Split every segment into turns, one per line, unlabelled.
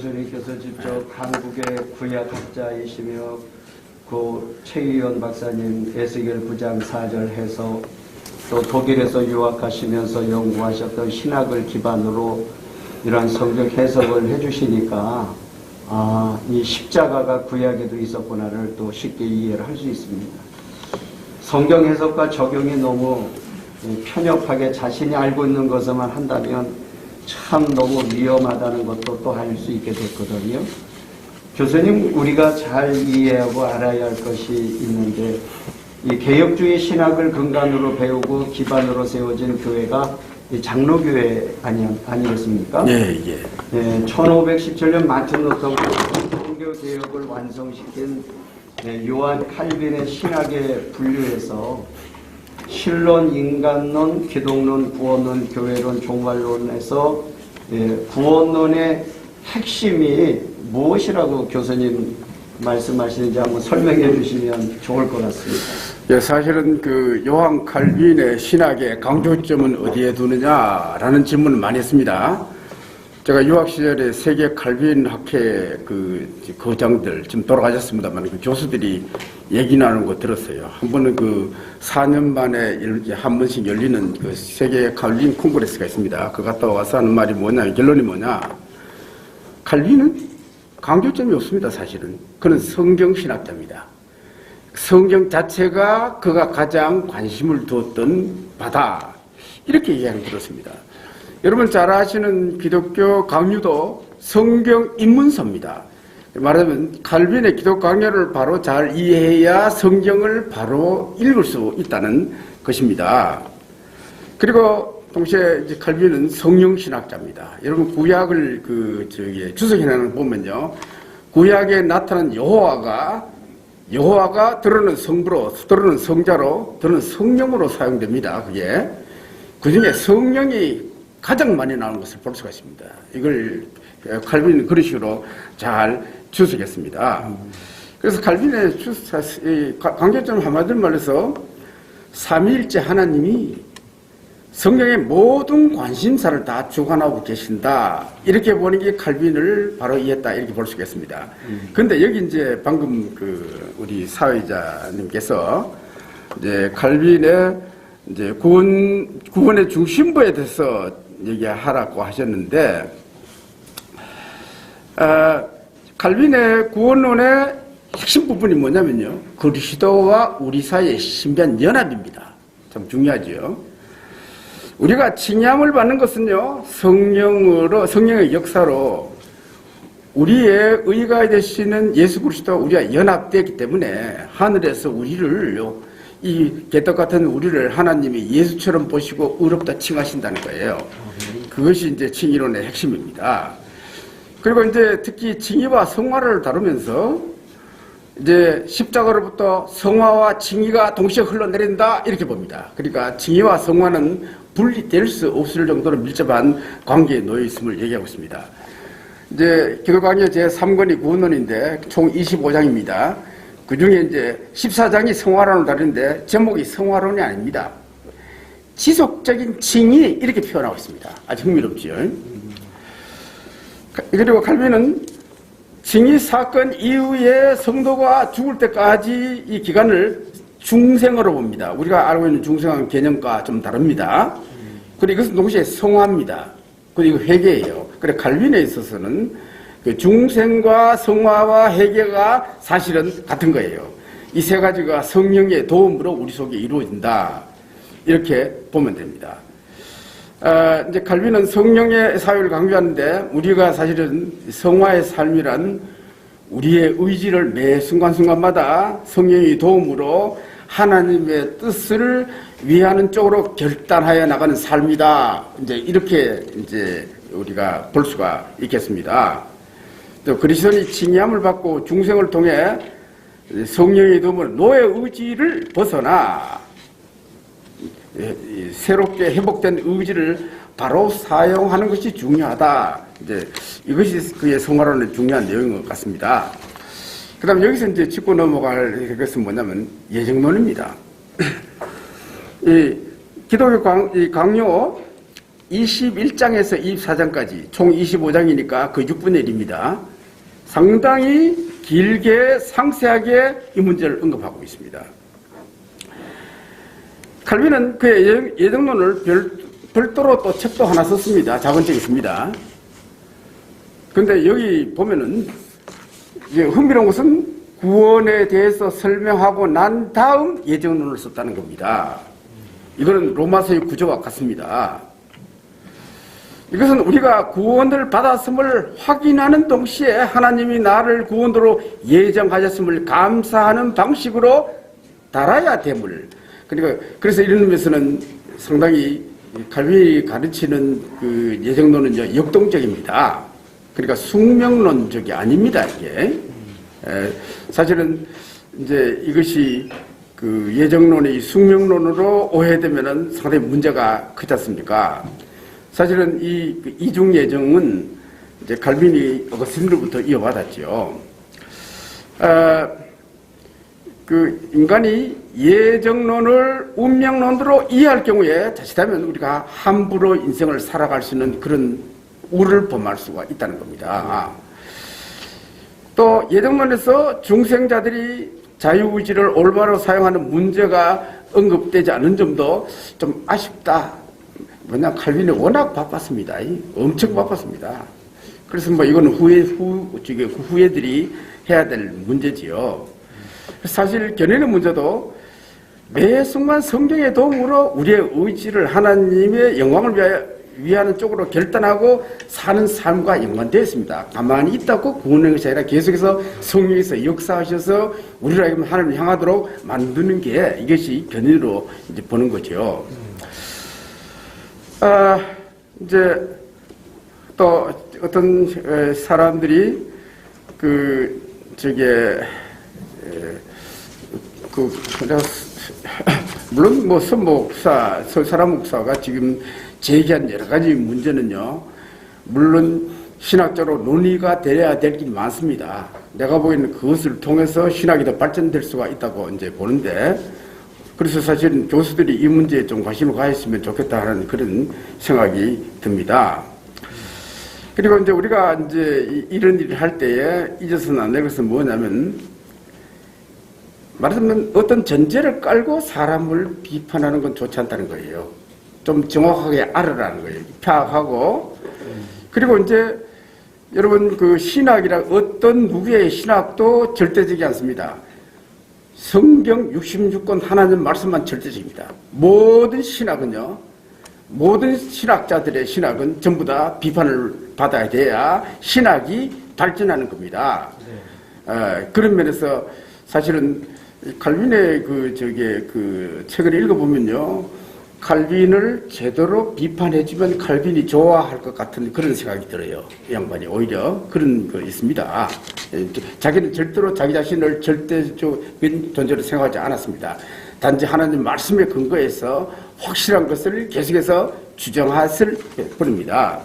교수님께서 직접 한국의 구약학자이시며 그 최희연 박사님 에스겔 9장 4절 해서 또 독일에서 유학하시면서 연구하셨던 신학을 기반으로 이러한 성경 해석을 해주시니까 이 십자가가 구약에도 있었구나를 또 쉽게 이해를 할 수 있습니다. 성경 해석과 적용이 너무 편협하게 자신이 알고 있는 것만 한다면 참 너무 위험하다는 것도 또 알 수 있게 됐거든요. 교수님, 우리가 잘 이해하고 알아야 할 것이 있는데 이 개혁주의 신학을 근간으로 배우고 기반으로 세워진 교회가 장로교회 아니겠습니까?
예.
1517년 마틴 루터가 종교 개혁을 완성시킨 요한 칼빈의 신학에 분류해서 신론, 인간론, 기독론, 구원론, 교회론, 종말론에서 구원론의 핵심이 무엇이라고 교수님 말씀하시는지 한번 설명해 주시면 좋을 것 같습니다.
예, 사실은 그 요한 칼빈의 신학의 강조점은 어디에 두느냐라는 질문을 많이 했습니다. 제가 유학 시절에 세계 칼빈 학회 그 거장들 지금 돌아가셨습니다만 그 교수들이 얘기 나누는 거 들었어요. 한 번은 그 4년 만에 한 번씩 열리는 그 세계 칼빈 콩그레스가 있습니다. 그 갔다 와서 하는 말이 뭐냐, 결론이 뭐냐. 칼빈은 강조점이 없습니다, 사실은. 그는 성경신학자입니다. 성경 자체가 그가 가장 관심을 두었던 바다. 이렇게 이야기를 들었습니다. 여러분 잘 아시는 기독교 강요도 성경 입문서입니다. 말하자면 칼빈의 기독 강요를 바로 잘 이해해야 성경을 바로 읽을 수 있다는 것입니다. 그리고 동시에 이제 칼빈은 성령신학자입니다. 여러분 구약을 주석해내는 거 보면요, 구약에 나타난 여호와가 드러는 성부로, 드러는 성자로, 드러는 성령으로 사용됩니다. 그게 그 중에 성령이 가장 많이 나오는 것을 볼 수가 있습니다. 이걸 칼빈은 그런 식으로 잘 주석했습니다. 그래서 칼빈의 강조점 한마디로 말해서 삼위일체 하나님이 성경의 모든 관심사를 다 주관하고 계신다. 이렇게 보는 게 칼빈을 바로 이해했다. 이렇게 볼 수 있겠습니다. 근데 여기 이제 방금 우리 사회자님께서 이제 칼빈의 이제 구원의 중심부에 대해서 얘기하라고 하셨는데, 칼빈의 구원론의 핵심 부분이 뭐냐면요, 그리스도와 우리 사이의 신비한 연합입니다. 참 중요하죠. 우리가 칭함을 받는 것은요, 성령의 역사로 우리의 의가 되시는 예수 그리스도와 우리가 연합되기 때문에 하늘에서 우리를 이 개떡 같은 우리를 하나님이 예수처럼 보시고 의롭다 칭하신다는 거예요. 그것이 이제 칭의론의 핵심입니다. 그리고 이제 특히 칭의와 성화를 다루면서 이제 십자가로부터 성화와 칭의가 동시에 흘러내린다 이렇게 봅니다. 그러니까 칭의와 성화는 분리될 수 없을 정도로 밀접한 관계에 놓여 있음을 얘기하고 있습니다. 이제 기독강요 제3권이 구원론인데 총 25장입니다. 그 중에 이제 14장이 성화론을 다루는데 제목이 성화론이 아닙니다. 지속적인 칭의 이렇게 표현하고 있습니다. 아주 흥미롭지요. 그리고 칼빈은 칭의 사건 이후에 성도가 죽을 때까지 이 기간을 중생으로 봅니다. 우리가 알고 있는 중생한 개념과 좀 다릅니다. 그리고 이것은 동시에 성화입니다. 그리고 회개예요. 그래 칼빈에 있어서는 그 중생과 성화와 회개가 사실은 같은 거예요. 이 세 가지가 성령의 도움으로 우리 속에 이루어진다. 이렇게 보면 됩니다. 이제 칼빈은 성령의 사유를 강조하는데, 우리가 사실은 성화의 삶이란 우리의 의지를 매 순간순간마다 성령의 도움으로 하나님의 뜻을 위하는 쪽으로 결단하여 나가는 삶이다. 이제 이렇게 이제 우리가 볼 수가 있겠습니다. 또 그리스도인이 칭의함을 받고 중생을 통해 성령의 도움으로 노예 의지를 벗어나 새롭게 회복된 의지를 바로 사용하는 것이 중요하다. 이제 이것이 그의 성화론의 중요한 내용인 것 같습니다. 그 다음 여기서 이제 짚고 넘어갈 것은 뭐냐면 예정론입니다. 이 기독교 강요 21장에서 24장까지 총 25장이니까 그 6분의 1입니다. 상당히 길게 상세하게 이 문제를 언급하고 있습니다. 칼빈은 그의 예정론을 별도로 또 책도 하나 썼습니다. 자본책이 있습니다. 그런데 여기 보면은 이제 흥미로운 것은 구원에 대해서 설명하고 난 다음 예정론을 썼다는 겁니다. 이거는 로마서의 구조와 같습니다. 이것은 우리가 구원을 받았음을 확인하는 동시에 하나님이 나를 구원으로 예정하셨음을 감사하는 방식으로 달아야 됨을. 그러니까 그래서 이런 의미에서는 상당히 칼빈이 가르치는 그 예정론은 역동적입니다. 그러니까 숙명론적이 아닙니다, 이게. 사실은 이제 이것이 그 예정론이 숙명론으로 오해되면은 상당히 문제가 크지 않습니까? 사실은 이 이중 예정은 이제 칼빈이 어거스틴으로부터 이어받았죠. 그 인간이 예정론을 운명론으로 이해할 경우에 자칫하면 우리가 함부로 인생을 살아갈 수 있는 그런 우를 범할 수가 있다는 겁니다. 또 예정론에서 중생자들이 자유의지를 올바로 사용하는 문제가 언급되지 않은 점도 좀 아쉽다. 왜냐하면 칼빈이 워낙 바빴습니다. 엄청 바빴습니다. 그래서 뭐 이거는 후예들이 해야 될 문제지요. 사실 견해의 문제도 매 순간 성경의 도움으로 우리의 의지를 하나님의 영광을 위하는 쪽으로 결단하고 사는 삶과 연관되어 있습니다. 가만히 있다고 구원하는 것이 아니라 계속해서 성령에서 역사하셔서 우리를 하나님을 향하도록 만드는 게 이것이 견해로 이제 보는 거죠. 이제 또 어떤 사람들이 물론 뭐 서사람 목사가 지금 제기한 여러 가지 문제는요, 물론 신학적으로 논의가 되어야 될 게 많습니다. 내가 보기에는 그것을 통해서 신학이 더 발전될 수가 있다고 이제 보는데, 그래서 사실은 교수들이 이 문제에 좀 관심을 가졌으면 좋겠다는 그런 생각이 듭니다. 그리고 이제 우리가 이제 이런 일을 할 때에 잊어서는 안 될 것은 뭐냐면, 말하자면 어떤 전제를 깔고 사람을 비판하는 건 좋지 않다는 거예요. 좀 정확하게 알아라는 거예요. 파악하고. 그리고 이제 여러분 그 신학이라 어떤 누구의 신학도 절대적이지 않습니다. 성경 66권 하나님 말씀만 절대적입니다. 모든 신학은요, 모든 신학자들의 신학은 전부 다 비판을 받아야 돼야 신학이 발전하는 겁니다. 그런 면에서 사실은 칼빈의 그 책을 읽어보면요, 칼빈을 제대로 비판해주면 칼빈이 좋아할 것 같은 그런 생각이 들어요. 이 양반이 오히려 그런 거 있습니다. 자기는 절대로 자기 자신을 절대적인 존재로 생각하지 않았습니다. 단지 하나님 말씀에 근거해서 확실한 것을 계속해서 주장했을 뿐입니다.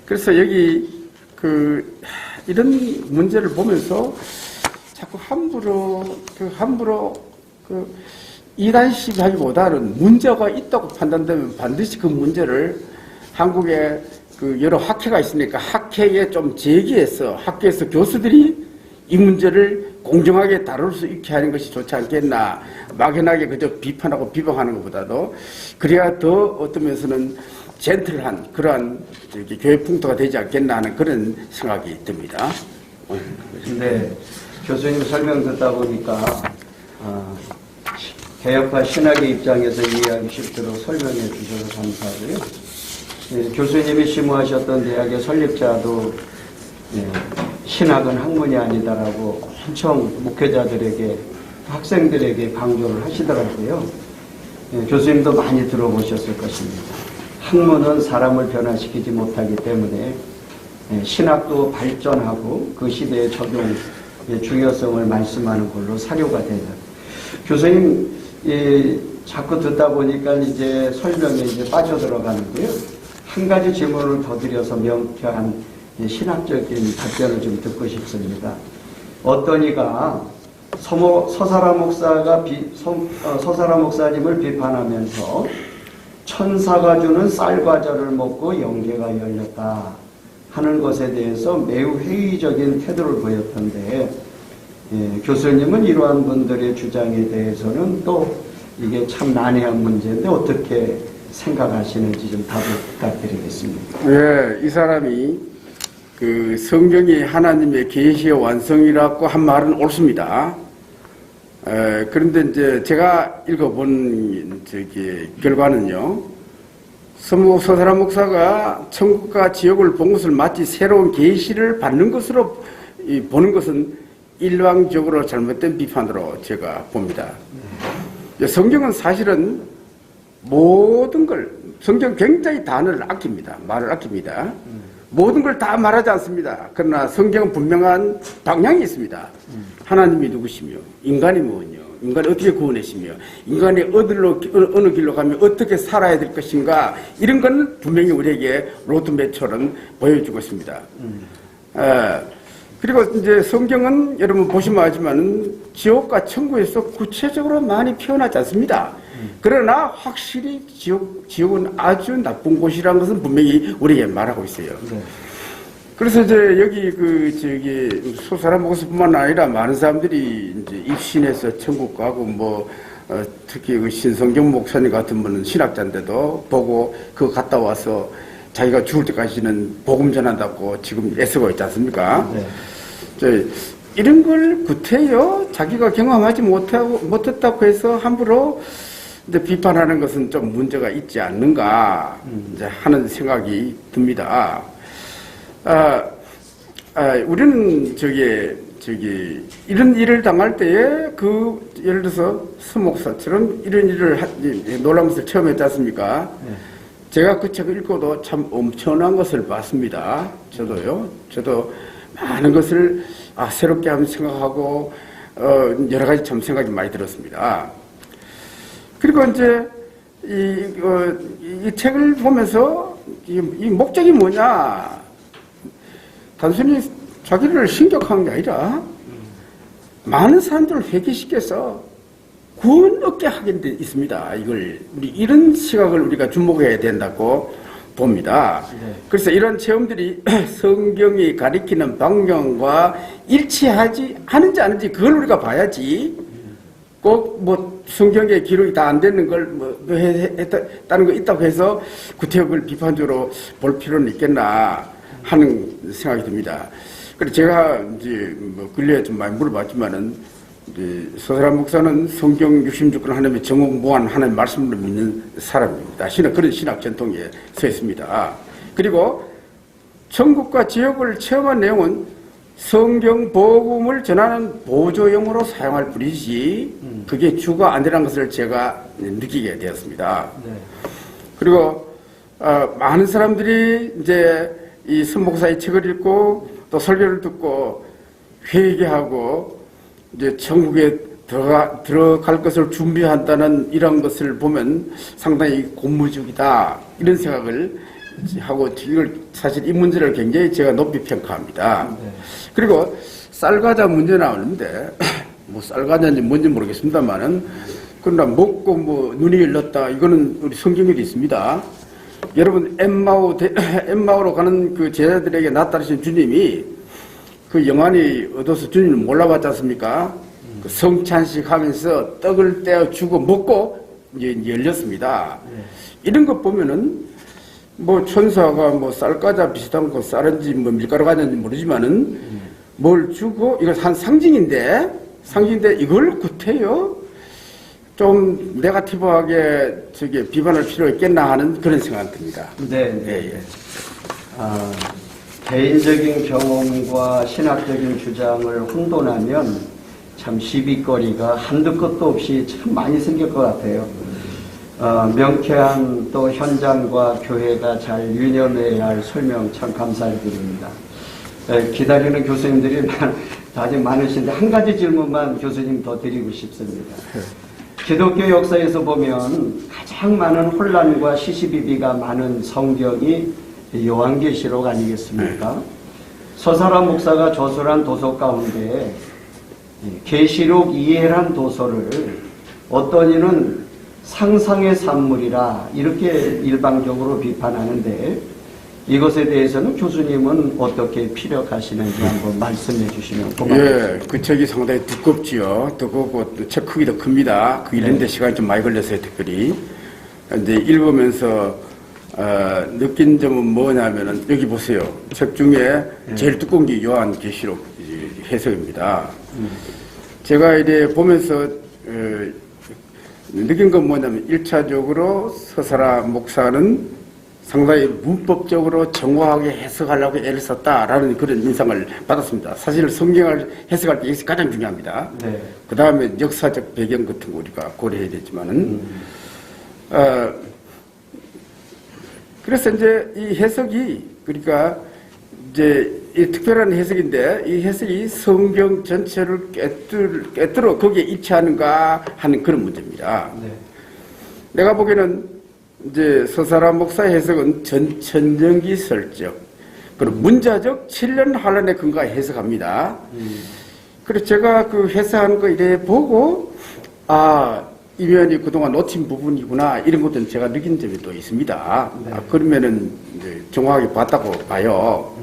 그래서 여기 이런 문제를 보면서 자꾸 함부로 이단식하기보다는 문제가 있다고 판단되면 반드시 그 문제를 한국에 여러 학회가 있으니까 학회에 좀 제기해서 학교에서 교수들이 이 문제를 공정하게 다룰 수 있게 하는 것이 좋지 않겠나. 막연하게 그저 비판하고 비방하는 것보다도 그래야 더 어떤 면에서는 젠틀한 그러한 교회 풍토가 되지 않겠나 하는 그런 생각이 듭니다.
네, 교수님 설명 듣다 보니까 개혁파 신학의 입장에서 이해하기 쉽도록 설명해 주셔서 감사하고요. 네, 교수님이 심우하셨던 대학의 설립자도 신학은 학문이 아니다라고 엄청 목회자들에게 학생들에게 강조를 하시더라고요. 네, 교수님도 많이 들어보셨을 것입니다. 학문은 사람을 변화시키지 못하기 때문에 신학도 발전하고 그 시대의 적용 중요성을 말씀하는 걸로 사료가 된다. 교수님 자꾸 듣다 보니까 이제 설명에 이제 빠져들어가는데요. 한 가지 질문을 더 드려서 명쾌한 신학적인 답변을 좀 듣고 싶습니다. 어떤 이가 서사라 목사가 서사라 목사님을 비판하면서 천사가 주는 쌀과자를 먹고 영계가 열렸다 하는 것에 대해서 매우 회의적인 태도를 보였던데, 교수님은 이러한 분들의 주장에 대해서는 또 이게 참 난해한 문제인데 어떻게 생각하시는지 좀 답을 부탁드리겠습니다.
네, 이 사람이 그 성경이 하나님의 계시의 완성이라고 한 말은 옳습니다. 그런데 이제 제가 읽어본 결과는요, 서사라 목사가 천국과 지옥을 본 것을 마치 새로운 계시를 받는 것으로 보는 것은 일방적으로 잘못된 비판으로 제가 봅니다. 성경은 사실은 모든 걸, 성경 굉장히 단어를 아낍니다. 말을 아낍니다. 모든 걸 다 말하지 않습니다. 그러나 성경은 분명한 방향이 있습니다. 하나님이 누구시며, 인간이 뭐냐, 인간이 어떻게 구원하시며, 인간이 어느 길로 가면 어떻게 살아야 될 것인가, 이런 건 분명히 우리에게 로드맵처럼 보여주고 있습니다. 그리고 이제 성경은 여러분 보시면 알지만 지옥과 천국에서 구체적으로 많이 표현하지 않습니다. 그러나 확실히 지옥은 아주 나쁜 곳이라는 것은 분명히 우리에게 말하고 있어요.
네.
그래서 이제 여기 서사라 목사뿐만 아니라 많은 사람들이 이제 입신해서 천국 가고 특히 그 신성경 목사님 같은 분은 신학자인데도 보고 그거 갔다 와서 자기가 죽을 때까지는 복음 전한다고 지금 애쓰고 있지 않습니까? 네. 이런 걸 구태여 자기가 경험하지 못했다고 해서 함부로 이제 비판하는 것은 좀 문제가 있지 않는가 이제 하는 생각이 듭니다. 우리는 이런 일을 당할 때에 예를 들어서 서목사처럼 이런 일을 놀란 것을 처음 했지 않습니까? 네. 제가 그 책을 읽고도 참 엄청난 것을 봤습니다. 저도 많은 것을 새롭게 한번 생각하고 여러 가지 참 생각이 많이 들었습니다. 그리고 이제 이 책을 보면서 이 목적이 뭐냐? 단순히 자기를 신격한 게 아니라 많은 사람들을 회개시켜서 구원 얻게 하게 돼 있습니다. 이런 시각을 우리가 주목해야 된다고 봅니다. 네. 그래서 이런 체험들이 성경이 가리키는 방향과 일치하지 하는지 아닌지 그걸 우리가 봐야지 꼭 성경에 기록이 다 안 되는 걸 했다는 거 있다고 해서 구태엽을 비판적으로 볼 필요는 있겠나 하는 생각이 듭니다. 그래서 제가 이제 근래에 좀 많이 물어봤지만은 서사라 목사는 성경 66권 하나님의 정옥무한 하나님의 말씀을 믿는 사람입니다. 그런 신학 전통에 서 있습니다. 그리고 천국과 지옥을 체험한 내용은 성경 복음을 전하는 보조용으로 사용할 뿐이지 그게 주가 아니라는 것을 제가 느끼게 되었습니다. 네. 그리고 많은 사람들이 이제 이 선목사의 책을 읽고 또 설교를 듣고 회개하고 이제 천국에 들어갈 것을 준비한다는 이런 것을 보면 상당히 고무적이다 이런 생각을 하고 이걸 사실 이 문제를 굉장히 제가 높이 평가합니다. 네. 그리고 쌀과자 문제 나오는데 쌀과자인지 뭔지 모르겠습니다만은 그러나 먹고 눈이 열렸다 이거는 우리 성경에도 있습니다. 여러분 엠마오로 가는 그 제자들에게 나타나신 주님이 그 영안이 얻어서 주님을 몰라봤지 않습니까? 그 성찬식 하면서 떡을 떼어 주고 먹고 이제 열렸습니다. 네. 이런 것 보면은 천사가 쌀과자 비슷한 거 쌀인지 밀가루 과자인지 모르지만은 뭘 주고 이거 한 상징인데 이걸 구태여 좀 네거티브하게 비판할 필요 있겠나 하는 그런 생각이 듭니다.
네. 예. 개인적인 경험과 신학적인 주장을 혼돈하면 참 시비거리가 한두 끝도 없이 참 많이 생길 것 같아요. 명쾌한 또 현장과 교회가 잘 유념해야 할 설명 참 감사드립니다. 기다리는 교수님들이 아직 많으신데 한 가지 질문만 교수님 더 드리고 싶습니다. 기독교 역사에서 보면 가장 많은 혼란과 시시비비가 많은 성경이 요한계시록 아니겠습니까? 서사라 목사가 저술한 도서 가운데 계시록 이해란 도서를 어떤 이는 상상의 산물이라 이렇게 일방적으로 비판하는데 이것에 대해서는 교수님은 어떻게 피력하시는지 한번 말씀해 주시면 고맙겠습니다.
예, 그 책이 상당히 두껍지요. 두껍고 또 책 크기도 큽니다. 그 읽는데 시간이 좀 많이 걸렸어요, 특별히. 이제 읽으면서 느낀 점은 뭐냐면은 여기 보세요. 책 중에 제일 두꺼운 게 요한계시록 해석입니다. 제가 이래 보면서 느낀 건 뭐냐면 1차적으로 서사라 목사는 상당히 문법적으로 정확하게 해석하려고 애를 썼다라는 그런 인상을 받았습니다. 사실 성경을 해석할 때 이것이 가장 중요합니다.
네.
그 다음에 역사적 배경 같은 거 우리가 고려해야 되지만은, 그래서 이제 이 해석이, 그러니까 이제 이 특별한 해석인데 이 해석이 성경 전체를 꿰뚫어 거기에 입체하는가 하는 그런 문제입니다.
네.
내가 보기에는 이제 서사라 목사 해석은 전천정기 설적, 그리고 문자적 7년 환란에 근거해 해석합니다. 그래서 제가 그 해석하는 거 이래 보고, 이면이 그동안 놓친 부분이구나, 이런 것들은 제가 느낀 점이 또 있습니다.
네.
그러면은 이제 정확하게 봤다고 봐요.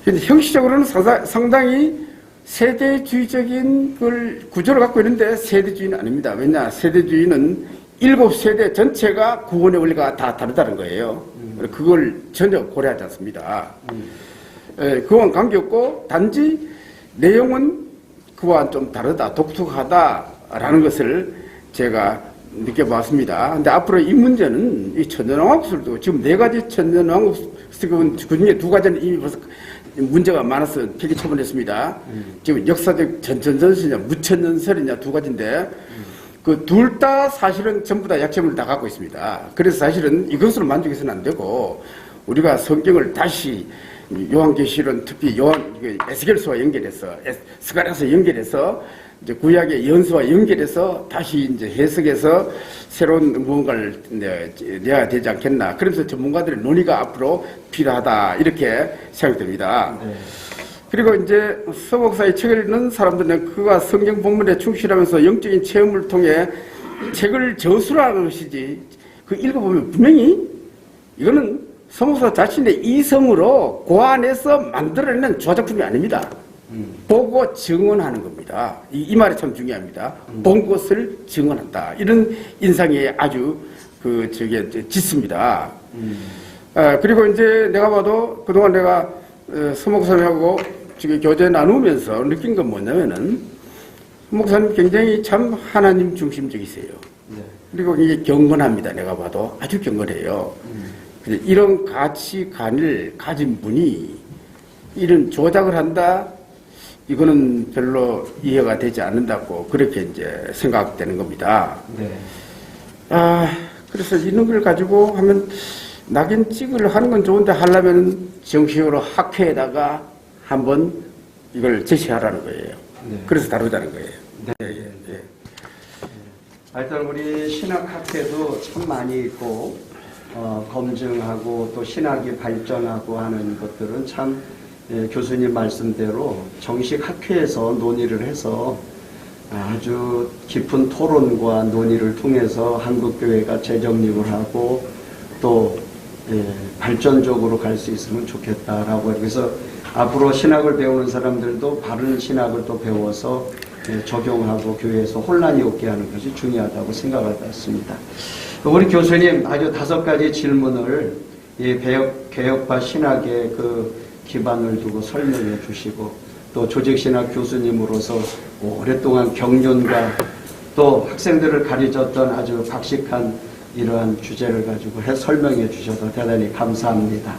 근데 형식적으로는 상당히 세대주의적인 걸 구조를 갖고 있는데 세대주의는 아닙니다. 왜냐, 세대주의는 7세대 전체가 구원의 원리가 다 다르다는 거예요. 그걸 전혀 고려하지 않습니다. 그건 관계없고 단지 내용은 그와 좀 다르다, 독특하다라는 것을 제가 느껴봤습니다. 근데 앞으로 이 문제는 이 천년왕국술도 지금 4가지 천년왕국술 그 중에 2가지는 이미 벌써 문제가 많아서 폐기 처분했습니다. 지금 역사적 전천전설이냐 무천년설이냐 2가지인데 그 둘 다 사실은 전부 다 약점을 다 갖고 있습니다. 그래서 사실은 이것으로 만족해서는 안 되고 우리가 성경을 다시 요한계시록 특히 에스겔서와 연결해서 스가랴서 연결해서 이제 구약의 연수와 연결해서 다시 이제 해석해서 새로운 무언가를 내야 되지 않겠나. 그래서 전문가들의 논의가 앞으로 필요하다 이렇게 생각됩니다. 네. 그리고 이제 서 목사의 책을 읽는 사람들은 그가 성경 본문에 충실하면서 영적인 체험을 통해 책을 저술하는 것이지 그 읽어보면 분명히 이거는 서 목사 자신의 이성으로 고안해서 만들어내는 조작품이 아닙니다. 보고 증언하는 겁니다. 이 말이 참 중요합니다. 본 것을 증언한다. 이런 인상이 아주 짙습니다. 그리고 이제 내가 봐도 그동안 내가 서 목사님하고 지금 교제 나누면서 느낀 건 뭐냐면은 서 목사님 굉장히 참 하나님 중심적이세요. 네. 그리고 이게 경건합니다. 내가 봐도 아주 경건해요. 이런 가치관을 가진 분이 이런 조작을 한다? 이거는 별로 이해가 되지 않는다고 그렇게 이제 생각되는 겁니다. 네. 그래서 이런 걸 가지고 하면 낙인 찍을 하는 건 좋은데 하려면 정식으로 학회에다가 한번 이걸 제시하라는 거예요. 네. 그래서 다루자는 거예요.
네. 네. 하여튼 우리 신학학회도 참 많이 있고 검증하고 또 신학이 발전하고 하는 것들은 참 교수님 말씀대로 정식 학회에서 논의를 해서 아주 깊은 토론과 논의를 통해서 한국교회가 재정립을 하고 또 발전적으로 갈 수 있으면 좋겠다라고. 그래서 앞으로 신학을 배우는 사람들도 바른 신학을 또 배워서 적용하고 교회에서 혼란이 없게 하는 것이 중요하다고 생각을 했습니다. 우리 교수님 아주 5가지 질문을 이 개혁파 신학의 그 기반을 두고 설명해 주시고 또 조직신학 교수님으로서 오랫동안 경륜과 또 학생들을 가르쳤던 아주 박식한 이러한 주제를 가지고 설명해 주셔서 대단히 감사합니다.